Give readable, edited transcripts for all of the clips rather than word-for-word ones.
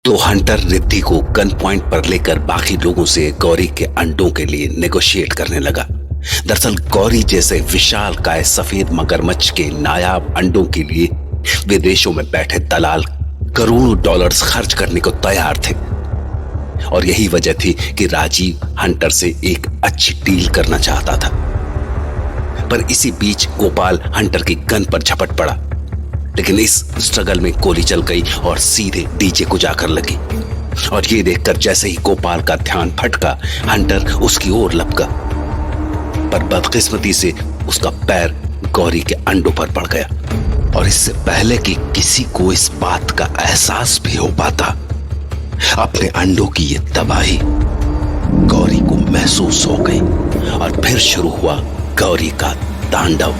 तो हंटर रिद्धि को gun point पर लेकर बाकी लोगों से गौरी के अंडों के लिए नेगोशिएट करने लगा। दरअसल गौरी जैसे विशाल काय सफेद मगरमच्छ के नायाब अंडों के लिए विदेशों में बैठे दलाल करोड़ों डॉलर्स खर्च करने को तैयार थे और यही वजह थी कि राजीव हंटर से एक अच्छी डील करना चाहता था। पर इसी बीच गोपाल हंटर की गन पर झपट पड़ा, लेकिन इस स्ट्रगल में गोली चल गई और सीधे डीजे को जाकर लगी। और ये देखकर जैसे ही गोपाल का ध्यान भटका, हंटर उसकी ओर लपका, पर बदकिस्मती से उसका पैर गौरी के अंडों पर पड़ गया। और इससे पहले कि किसी को इस बात का एहसास भी हो पाता, अपने अंडों की ये तबाही गौरी को महसूस हो गई और फिर शुरू हुआ गौरी का तांडव।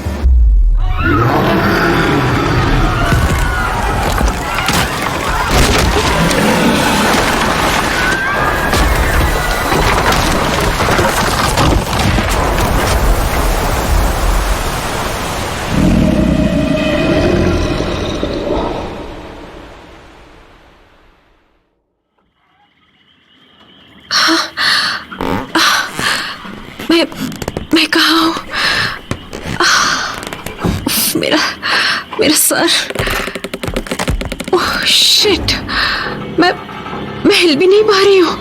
मैं कहाँ हूँ? मेरा सर। ओह शिट, मैं हिल भी नहीं पा रही हूँ।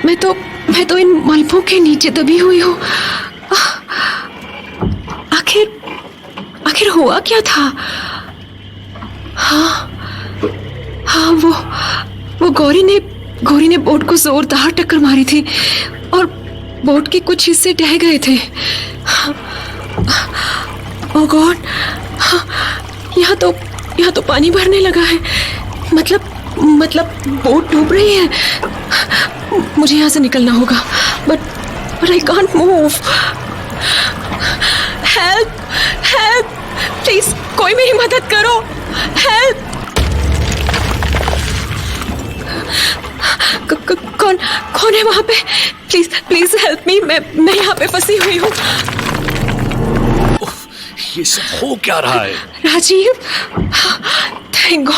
मैं तो इन मलबों के नीचे दबी हुई हूँ। आखिर हुआ क्या था? हाँ, वो गौरी ने बोट को जोरदार टक्कर मारी थी और बोट के कुछ हिस्से ढह गए थे। ओह गॉड, यहाँ तो पानी भरने लगा है। मतलब बोट डूब रही है। मुझे यहाँ से निकलना होगा, but I can't move. Help please, कोई मेरी मदद करो। हेल्प। कौन है वहां पे? Please help me. मैं यहाँ पे फंसी हुई हूँ। ये सब हो क्या रहा है? राजीव, थैंक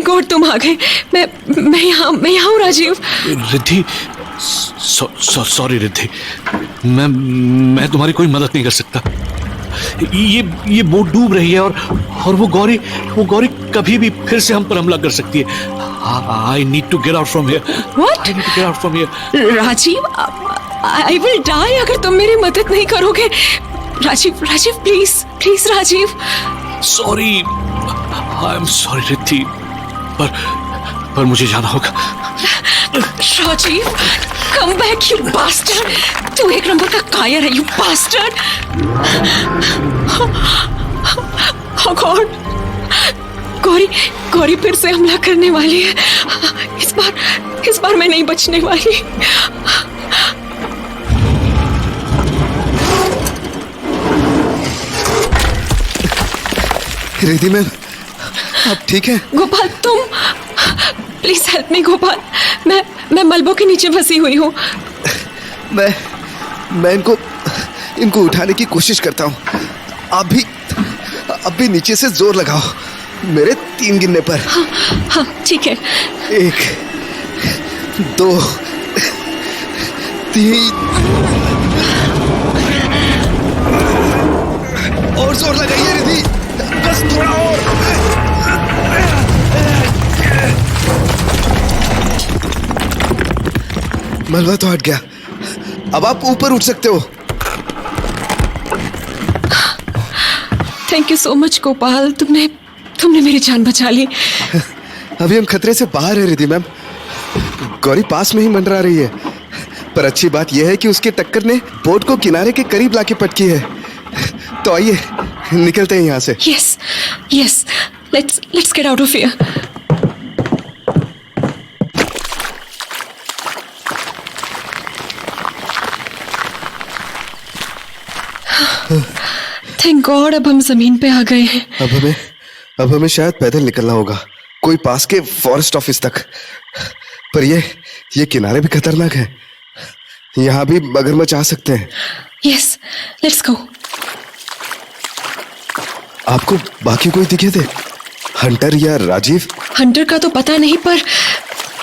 गॉड तुम आ गए। मैं यहाँ हूँ राजीव। रिद्धि, सॉरी रिद्धि, मैं तुम्हारी कोई मदद नहीं कर सकता। ये बोट डूब रही है और वो गौरी कभी भी फिर से हम पर हमला कर सकती है। I need to get out from here. What? I need to get out from here. Rajiv, I will die अगर तुम मेरी मदद नहीं करोगे। Rajiv please Rajiv. Sorry, I'm sorry Riddhi, पर मुझे जाना होगा। Rajiv, come back you bastard। तू एक नंबर का कायर है, you bastard। Oh God, Gauri फिर से हमला करने वाली है। इस बार मैं नहीं बचने वाली। रिद्धि मैम, आप ठीक है? गोपाल, तुम प्लीज हेल्प मी। गोपाल, मैं मलबों के नीचे फंसी हुई हूँ। मैं इनको उठाने की कोशिश करता हूँ। आप भी नीचे से जोर लगाओ, मेरे 3 गिनने पर। हाँ ठीक है। 1 2 3। और जोर लगाइए रिद्धि, बस थोड़ा और। मलबा तो हट गया, अब आप ऊपर उठ सकते हो। Thank you so much Gopal, तुमने मेरी जान बचा ली। अभी हम खतरे से बाहर है रिद्धि मैम। गौरी पास में ही मंडरा रही है, पर अच्छी बात यह है कि उसके टक्कर ने बोट को किनारे के करीब लाके पटकी है। तो आइए निकलते हैं यहाँ से। Yes, let's get out of here. Thank God, अब हम जमीन पे आ गए हैं। अब हमें शायद पैदल निकलना होगा, कोई पास के फॉरेस्ट ऑफिस तक। पर ये किनारे भी खतरनाक है, यहाँ भी मगरमच्छ आ सकते हैं। Yes, let's go. आपको बाकी कोई दिखे थे? हंटर या राजीव? हंटर का तो पता नहीं, पर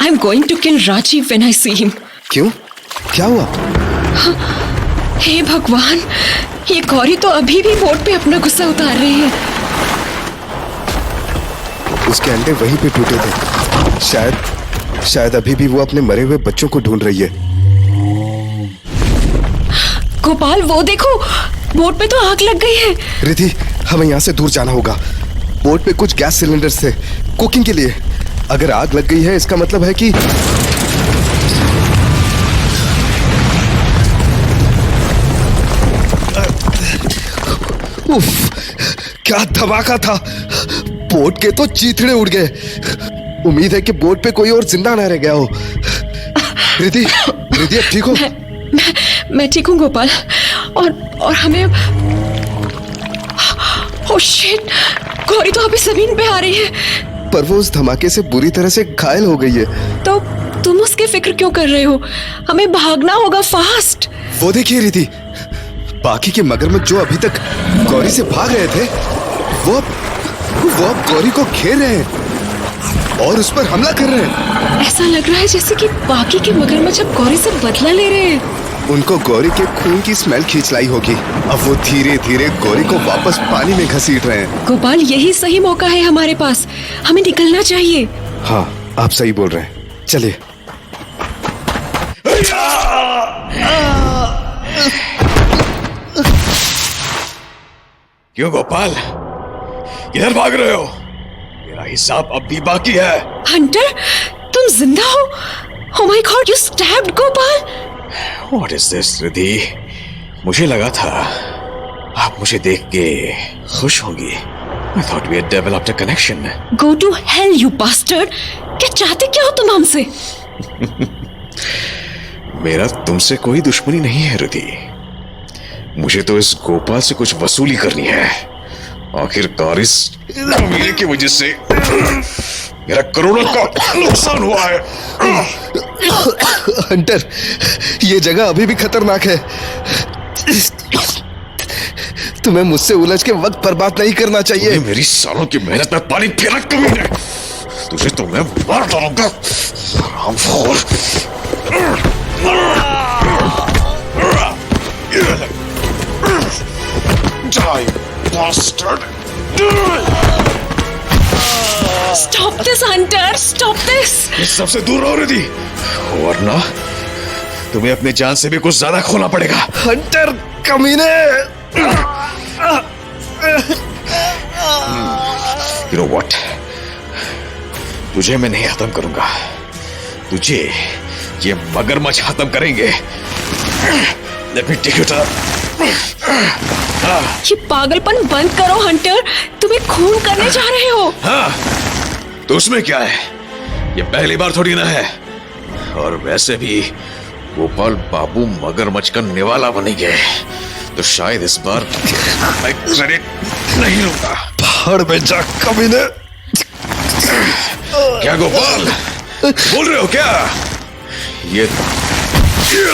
I am going to kill Rajiv when I see him. क्यों? क्या हुआ? हे भगवान, ये गौरी तो अभी भी बोट पे अपना गुस्सा उतार रही है। उसके अंडे वहीं पे टूटे थे। शायद अभी भी वो अपने मरे हुए बच्चों को ढूंढ रही है। गोपाल, वो देखो, बोट पे तो आग लग गई है। रिधि, हमें यहाँ से दूर जाना होगा। बोट पे कुछ गैस सिलेंडर्स थे कुकिंग के लिए। अगर आग लग गई है इसका मतलब है कि उफ, क्या धमाका था। बोट के तो चीथड़े उड़ गए। उम्मीद है कि बोट पे कोई और जिंदा ना रह गया हो। रिधि, अब ठीक हो? मैं ठीक हूँ गोपाल। और हमें, ओह शिट, गौरी तो अभी जमीन पे आ रही है। पर वो उस धमाके से बुरी तरह से घायल हो गई है। तो तुम उसकी फिक्र क्यों कर रहे हो? हमें भागना होगा, फास्ट। वो देखिए रिधि, बाकी के मगरमच्छ जो अभी तक गौरी से भाग रहे थे, वो अब गौरी को घेर रहे हैं और उस पर हमला कर रहे हैं। ऐसा लग रहा है जैसे कि बाकी के मगरमच्छ अब गौरी से बदला ले रहे हैं। उनको गौरी के खून की स्मेल खींच लाई होगी। अब वो धीरे धीरे गौरी को वापस पानी में घसीट रहे हैं। गोपाल, यही सही मौका है हमारे पास। हमें निकलना चाहिए। हाँ, आप सही बोल रहे हैं। चलिए। क्यों गोपाल, किधर भाग रहे हो? मेरा हिसाब अब भी बाकी है। हंटर, तुम जिंदा हो? Oh my God, you stabbed Gopal. What is this, Ridhi? मुझे लगा था आप मुझे देख के खुश होंगी। I thought we had developed a connection. Go to hell, you bastard! क्या चाहते क्या हो तुम हमसे? मेरा तुमसे कोई दुश्मनी नहीं है रिधि। मुझे तो इस गोपाल से कुछ वसूली करनी है। आखिरकार इस अमीर की वजह से मेरा करोड़ों का नुकसान हुआ है। हंटर, ये जगह अभी भी खतरनाक है। तुम्हें मुझसे उलझ के वक्त बर्बाद नहीं करना चाहिए। मेरी सालों की मेहनत में पानी फेरा कमी है। तुझे तो मैं मार डालूंगा। हरामखोर। Die, bastard! Stop this, Hunter! Stop this! इस सबसे दूर रहो रिधि, वरना तुम्हें अपनी जान से भी कुछ ज्यादा खोना पड़ेगा। हंटर कमीने! You know what? तुझे मैं नहीं खत्म करूंगा, तुझे ये मगरमच्छ खत्म करेंगे। Let me take you to ये पागलपन बंद करो हंटर, तुम्हें खून करने जा रहे हो। हाँ, तो उसमें क्या है? ये पहली बार थोड़ी ना है। और वैसे भी गोपाल बाबू मगरमच्छ का निवाला बनेंगे, तो शायद इस बार मैं क्रेडिट नहीं लूंगा। पहाड़ में जा कमीने! क्या गोपाल, बोल रहे हो क्या? ये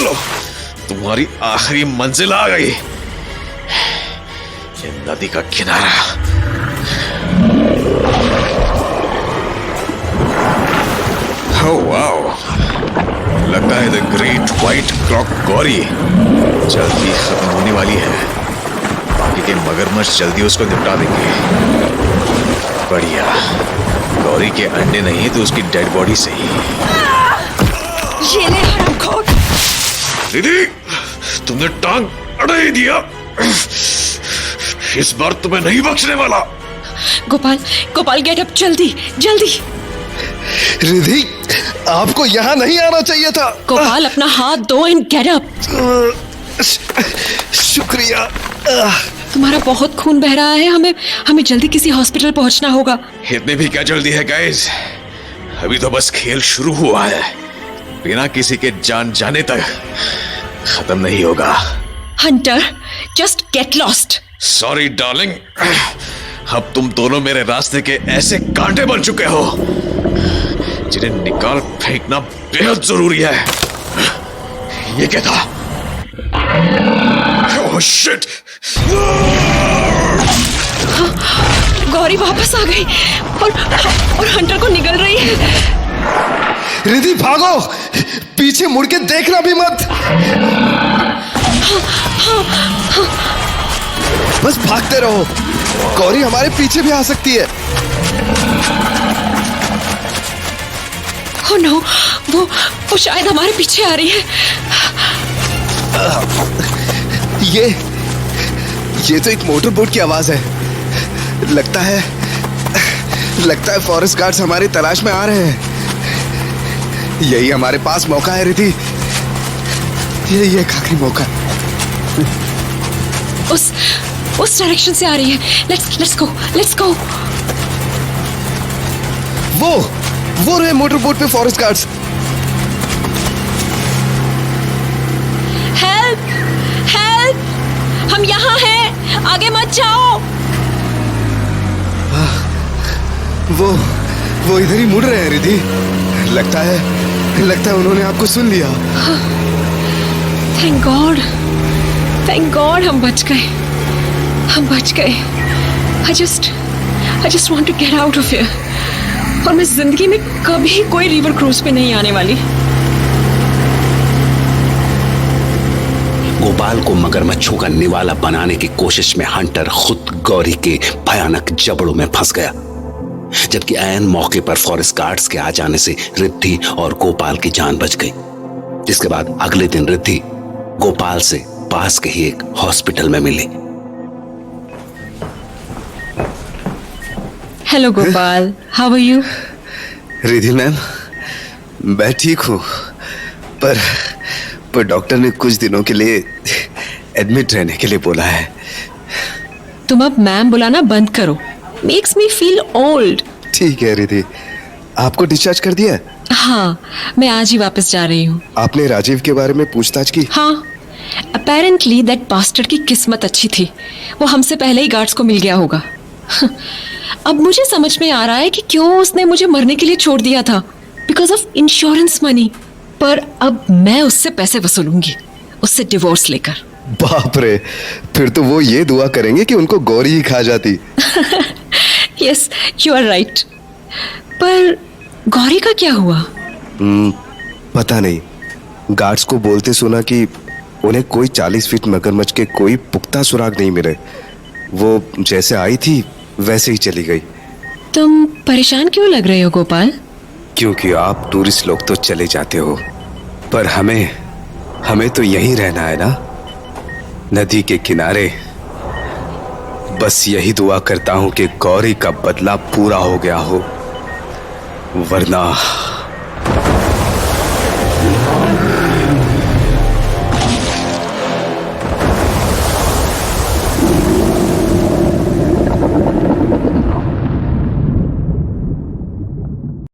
लो, तुम्हारी आखिरी मंजिल आ गई। ये नदी का किनारा। Oh, wow. लगता है the great white clock Gauri जल्दी खत्म होने वाली है। बाकी के मगरमच्छ जल्दी उसको निपटा देंगे। बढ़िया, गौरी के अंडे नहीं तो उसकी डेड बॉडी से ही। ये ले हरामखोर। दीदी, तुमने टांग अड़ा ही दिया। इस बार तुम्हें नहीं बख्शने वाला। गोपाल, गोपाल गेट अप, जल्दी जल्दी। रिधि, आपको यहाँ नहीं आना चाहिए था। गोपाल, अपना हाथ दो एंड गेट अप। शुक्रिया। तुम्हारा बहुत खून बह रहा है, हमें जल्दी किसी हॉस्पिटल पहुंचना होगा। इतने भी क्या जल्दी है गाइस? अभी तो बस खेल शुरू हुआ है, बिना किसी के जान जाने तक खत्म नहीं होगा। Hunter, just get lost. Sorry darling, अब तुम दोनों मेरे रास्ते के ऐसे कांटे बन चुके हो जिन्हें निकाल फेंकना बेहद जरूरी है। ये क्या था? Oh shit! गौरी वापस आ गई और हंटर को निगल रही है। रिद्धि भागो, पीछे मुड़ के देखना भी मत। बस भागते रहो, गौरी हमारे पीछे भी आ सकती है। ओह नो, वो शायद हमारे पीछे आ रही है। ये तो एक मोटर बोट की आवाज है। लगता है फॉरेस्ट गार्ड्स हमारी तलाश में आ रहे हैं। यही हमारे पास मौका है रिद्धि, यही एक आखिरी मौका। उस डायरेक्शन से आ रही है। Let's go. वो रहे मोटर बोट पे फॉरेस्ट गार्ड्स। हेल्प, हम यहाँ हैं, आगे मत जाओ। वो इधर ही मुड़ रहे हैं रिद्धि। लगता है उन्होंने आपको सुन लिया। थैंक गॉड हम बच गए। I just want to get out of here। और मैं जिंदगी में कभी कोई रिवर क्रूज पे नहीं आने वाली। गोपाल को मगरमच्छों का निवाला बनाने की कोशिश में हंटर खुद गौरी के भयानक जबड़ों में फंस गया, जबकि ऐन मौके पर फॉरेस्ट गार्ड्स के आ जाने से रिद्धि और गोपाल की जान बच गई। जिसके बाद अगले दिन रिद्धि गोपाल से पास के ही एक हॉस्पिटल में मिली। Hello Gopal, how are you? Riddhi ma'am, मैं ठीक हूँ, पर डॉक्टर ने कुछ दिनों के लिए एडमिट रहने के लिए बोला है। तुम अब मैम बुलाना बंद करो, मेक्स मी फील ओल्ड। ठीक है रिद्धि, आपको डिस्चार्ज कर दिया? हाँ, मैं आज ही वापस जा रही हूँ। आपने राजीव के बारे में पूछताछ की? हाँ, अपेरेंटली दैट बास्टर्ड की किस्मत अच्छी थी, वो हमसे पहले ही गार्ड्स को मिल गया होगा। अब मुझे समझ में आ रहा है कि क्यों उसने मुझे मरने के लिए छोड़ दिया था, बिकॉज ऑफ इंश्योरेंस मनी। पर अब मैं उससे पैसे वसूलूंगी, उससे डिवोर्स लेकर। बाप रे, फिर तो वो ये दुआ करेंगे कि उनको गौरी ही खा जाती। Yes, you are right. पर गौरी का क्या हुआ? पता नहीं, गार्ड्स को बोलते सुना कि उन्हें कोई 40 फीट मगरमच्छ के कोई पुख्ता सुराग नहीं मिले। वो जैसे आई थी वैसे ही चली गई। तुम परेशान क्यों लग रहे हो गोपाल? क्योंकि आप टूरिस्ट लोग तो चले जाते हो, पर हमें तो यहीं रहना है ना, नदी के किनारे। बस यही दुआ करता हूं कि गौरी का बदला पूरा हो गया हो, वरना